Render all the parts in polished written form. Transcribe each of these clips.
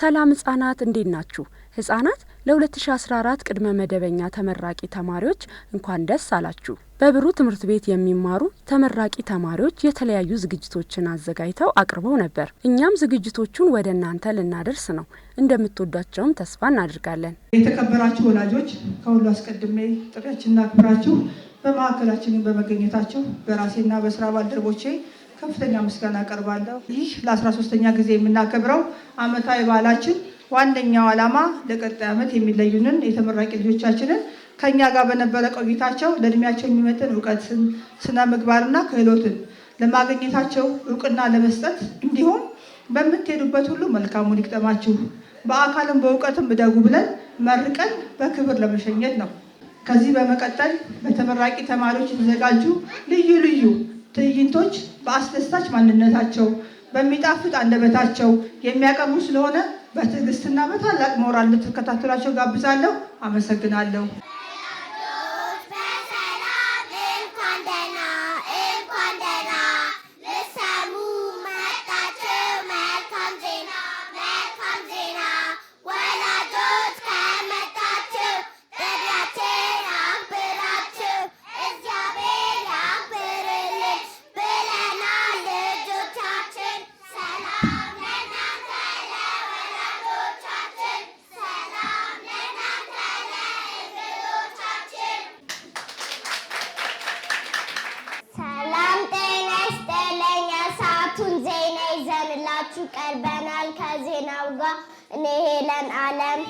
ሰላም ህጻናት እንዴት ናችሁ? ህጻናት ለ2014 ቅድመ መደበኛ ተመራቂ ተማሪዎች እንኳን ደስ አላችሁ። በብሩህ ትምህርት ቤት የሚማሩ ተመራቂ ተማሪዎች የተለያዩ ዝግጅቶችን አዘጋጅተው አቅርበው ነበር። እኛም ዝግጅቶቹን ወደ እናንተ ልናደርስ ነው። እንደምትወዷቸውም ተስፋ እናደርጋለን። የተከበራችሁ ወላጆች፣ ከሁሉ አስቀድሜ ጥሪያችንን አክብራችሁ በማዕከላችን በመገኘታችሁ በራሴና በስራ ባልደረቦቼ ከፍተኛ ምስጋና አቀርባለሁ። ይህ ለ13ኛ ጊዜ የምናከብረው ዓመታዊ በዓላችን ዋነኛው ዓላማ ለቀጣይ ዓመት የሚለዩንን የተመራቂ ልጆቻችንን ከኛ ጋር በነበረ ቆይታቸው ለእድሜያቸው የሚመጥን እውቀትን፣ ስነ ምግባርና ክህሎትን ለማግኘታቸው እውቅና ለመስጠት እንዲሁም በምትሄዱበት ሁሉ መልካሙን ይቅጠማችሁ፣ በአካልም በእውቀትም እደጉ ብለን መርቀን በክብር ለመሸኘት ነው። ከዚህ በመቀጠል በተመራቂ ተማሪዎች የተዘጋጁ ልዩ ልዩ ትዕይንቶች በአስደሳች ማንነታቸው በሚጣፍጥ አንደበታቸው የሚያቀርቡ ስለሆነ በትዕግስትና በታላቅ ሞራል እንድትከታተሏቸው ጋብዛለሁ። አመሰግናለሁ። ቀርበናል ከዜናው ጋር እኔ ሄለን አለም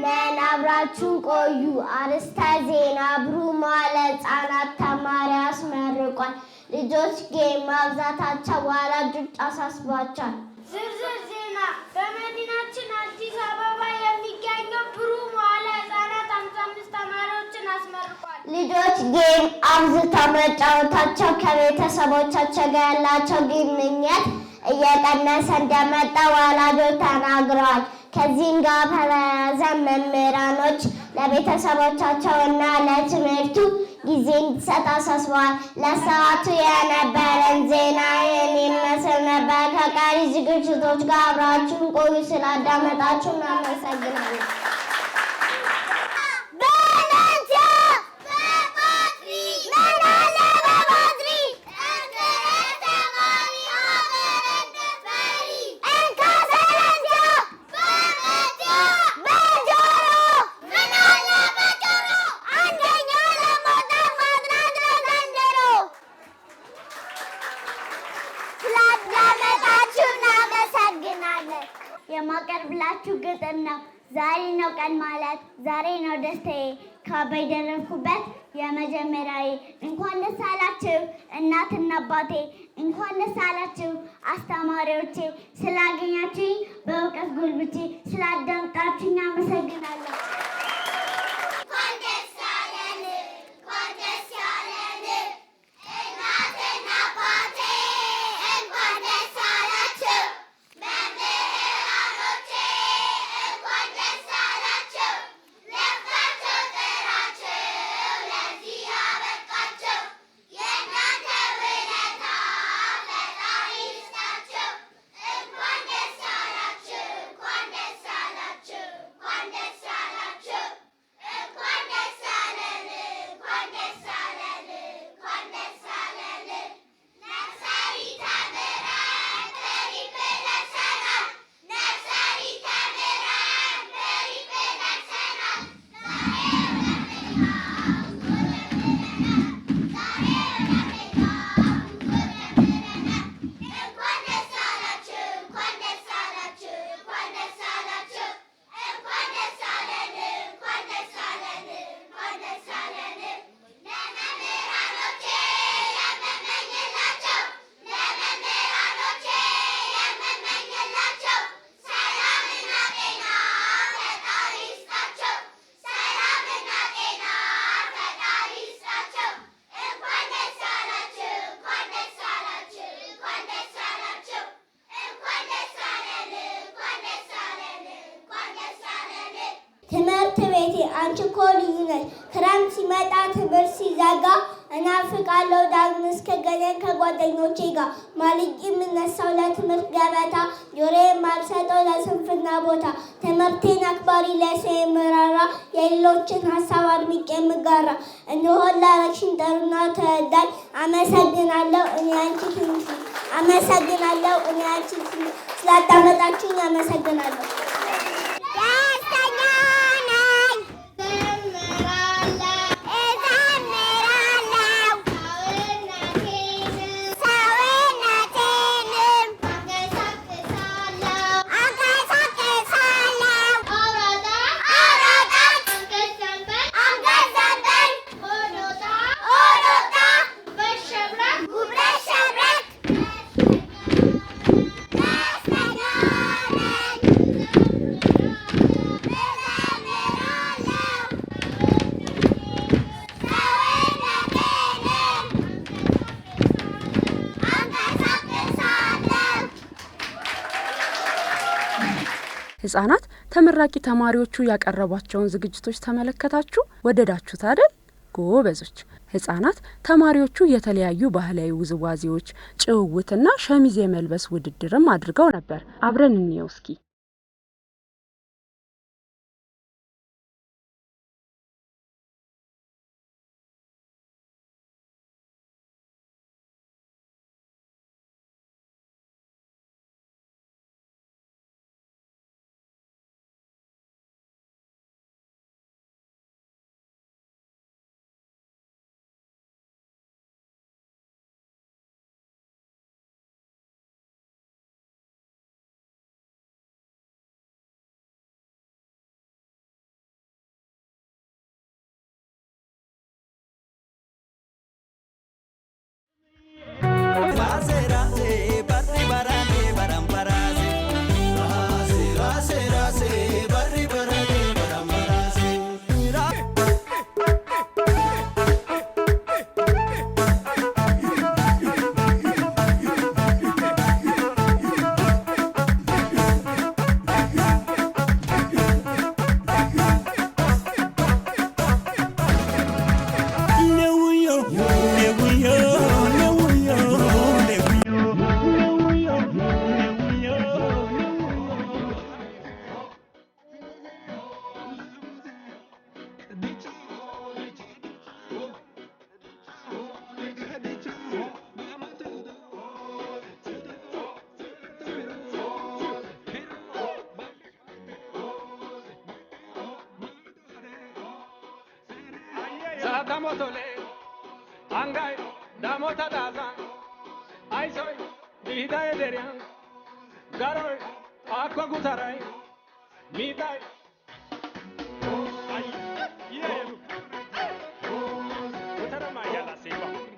ነን። አብራችሁን ቆዩ። አርዕስተ ዜና። ብሩህ መዋዕለ ሕፃናት ተማሪ አስመርቋል። ልጆች ጌም ማብዛታቸው ወላጆች አሳስቧቸዋል። ዝርዝር ዜና። በመዲናችን አዲስ አበባ የሚገኘው ብሩህ መዋዕለ ሕፃናት 55 ተማሪዎችን አስመርቋል። ልጆች ጌም አብዝተው መጫወታቸው ከቤተሰቦቻቸው ጋር ያላቸው ግንኙነት እየቀነሰ እንደመጣ ወላጆች ተናግረዋል። ከዚህም ጋር በተያያዘ መምህራኖች ለቤተሰቦቻቸው እና ለትምህርቱ ጊዜ እንዲሰጥ አሳስበዋል። ለሰዓቱ የነበረን ዜና የሚመስል ነበር። ከቀሪ ዝግጅቶች ጋር አብራችሁን ቆዩ። ስላዳመጣችሁ እናመሰግናለን። የማቀርብላችሁ ግጥም ነው። ዛሬ ነው ቀን ማለት ዛሬ ነው ደስታዬ ካባይ ደረብኩበት የመጀመሪያዬ። እንኳን ደስ አላችሁ እናትና አባቴ፣ እንኳን ደስ አላችሁ አስተማሪዎቼ። ስላገኛችሁኝ በእውቀት ጉልብቴ ስላዳምጣችሁኝ አመሰግናለሁ። ትምህርት ቤቴ አንቺ እኮ ልዩ ነሽ። ክረምት ሲመጣ ትምህርት ሲዘጋ እናፍቃለሁ ዳግም እስክገናኝ ከጓደኞቼ ጋር ማልጄ የምነሳው ለትምህርት ገበታ ጆሮዬን ማልሰጠው ለስንፍና ቦታ ትምህርቴን አክባሪ ለሰው የምራራ የሌሎችን ሀሳብ አድምቄ የምጋራ እንሆን ላረግሽኝ ጥሩና ተወዳጅ አመሰግናለሁ እኔ አንቺ ትንሽ አመሰግናለሁ እኔ አንቺ ስላዳመጣችሁኝ አመሰግናለሁ። ህጻናት ተመራቂ ተማሪዎቹ ያቀረቧቸውን ዝግጅቶች ተመለከታችሁ? ወደዳችሁት አይደል? ጎበዞች። ህጻናት ተማሪዎቹ የተለያዩ ባህላዊ ውዝዋዜዎች፣ ጭውውትና ሸሚዝ የመልበስ ውድድርም አድርገው ነበር። አብረን እንየው እስኪ። Motole, Angai, Damota Daza, Aisoy, Vida Ederian, Garoy, Aqua Gutarai, Midai, Gutaramaya da Silva.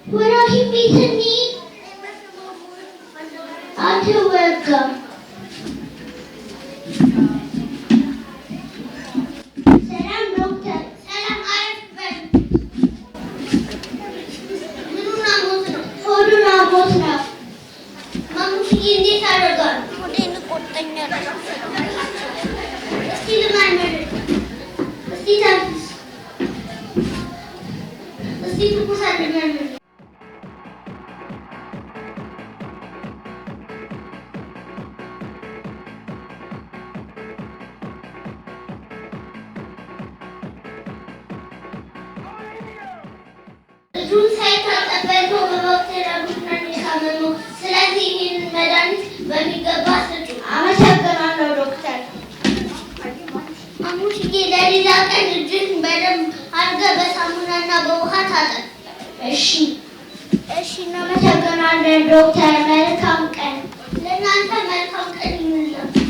What are you beating me? Until welcome. Salam doktor. Salam Arifan. Minu namosna. Hodu namosna. Mamushi hindi saragan. Hodu inu kottanya. Still man. Still service. Still pusat man. እጁን ሳይታጠብ በባክቴሪያ ምክንያት የታመሙ ስለዚህ ይህንን መድኃኒት በሚገባ ስጡ። አመሰግናለሁ ዶክተር። አሙሽዬ ለሌላ ቀን እጅን በደንብ አድርገህ በሳሙናና በውሃ ታጠብ። እሺ እናመሰግናለን ዶክተር። መልካም ቀን ለእናንተ መልካም ቀን ይሁንላችሁ።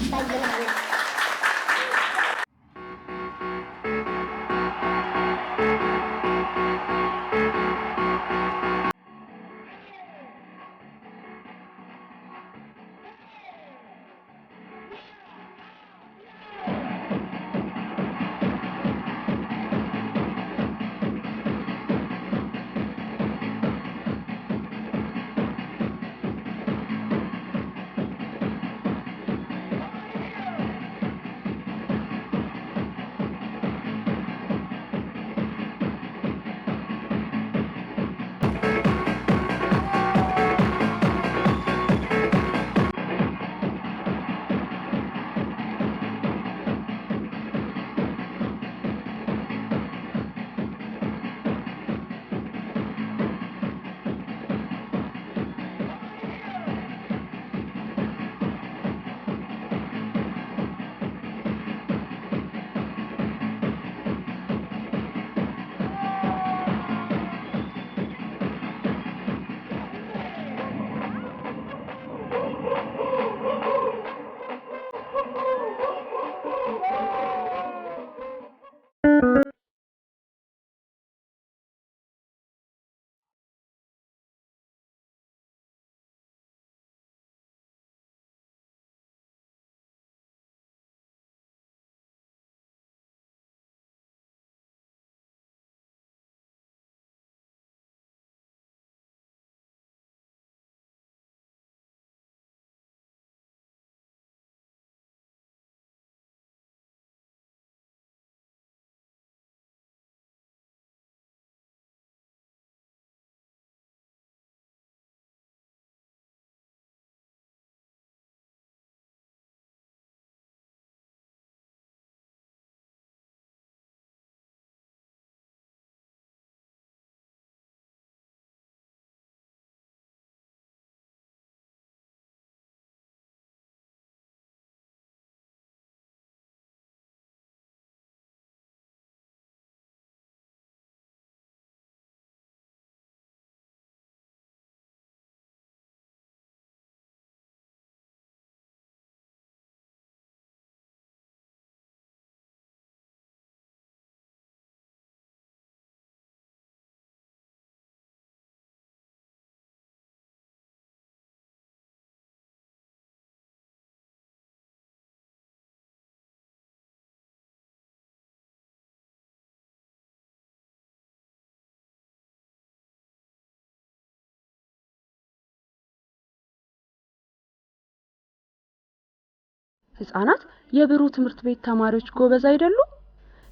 ህፃናት የብሩህ ትምህርት ቤት ተማሪዎች ጎበዝ አይደሉ?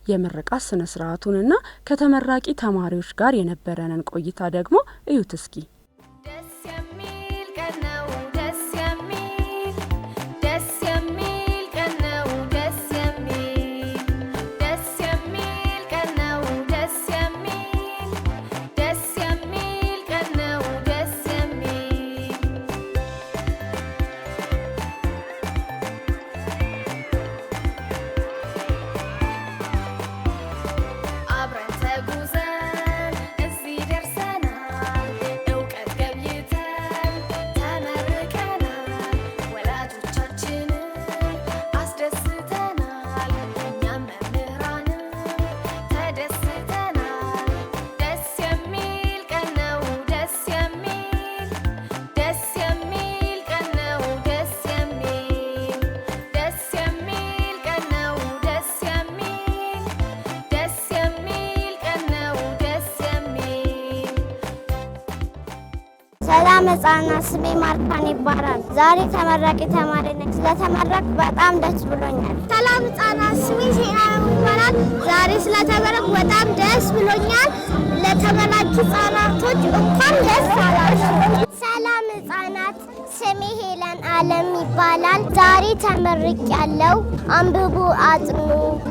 የምርቃት ስነ ስርዓቱንና ከተመራቂ ተማሪዎች ጋር የነበረንን ቆይታ ደግሞ እዩት እስኪ። ሰላም ህፃናት፣ ስሜ ማርካን ይባላል። ዛሬ ተመራቂ ተማሪ ነኝ። ስለተመረቅ በጣም ደስ ብሎኛል። ሰላም ህፃናት፣ ስሜ ሴናም ይባላል። ዛሬ ስለተመረቅ በጣም ደስ ብሎኛል። ለተመራቂ ህፃናቶች እንኳን ደስ አላችሁ። ሰላም ህፃናት፣ ስሜ ሄለን አለም ይባላል። ዛሬ ተመርቄያለሁ። አንብቡ አጥኑ።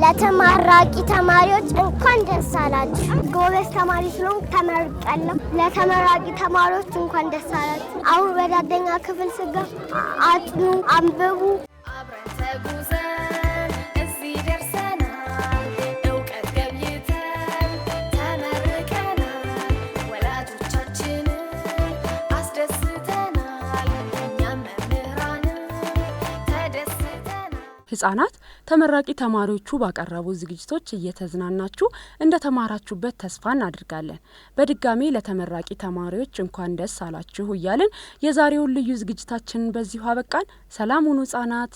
ለተመራቂ ተማሪዎች እንኳን ደስ አላችሁ። ጎበዝ ተማሪ ስለሆንኩ ተመርቄያለሁ። ለተመራቂ ተማሪዎች እንኳን ደስ አላችሁ። አሁን ወደ 10ኛ ክፍል ስገባ አጥኑ፣ አንብቡ። አብረን ተጉዘን እዚህ ደርሰናል። እውቀት ገብይተን ተመርቀናል። ወላጆቻችንን አስደስተናል። እኛም መምህራንን ተደስተናል። ህጻናት ተመራቂ ተማሪዎቹ ባቀረቡ ዝግጅቶች እየተዝናናችሁ እንደተማራችሁበት ተስፋ እናደርጋለን። በድጋሚ ለተመራቂ ተማሪዎች እንኳን ደስ አላችሁ እያልን የዛሬውን ልዩ ዝግጅታችንን በዚሁ አበቃን። ሰላም ሁኑ ህጻናት።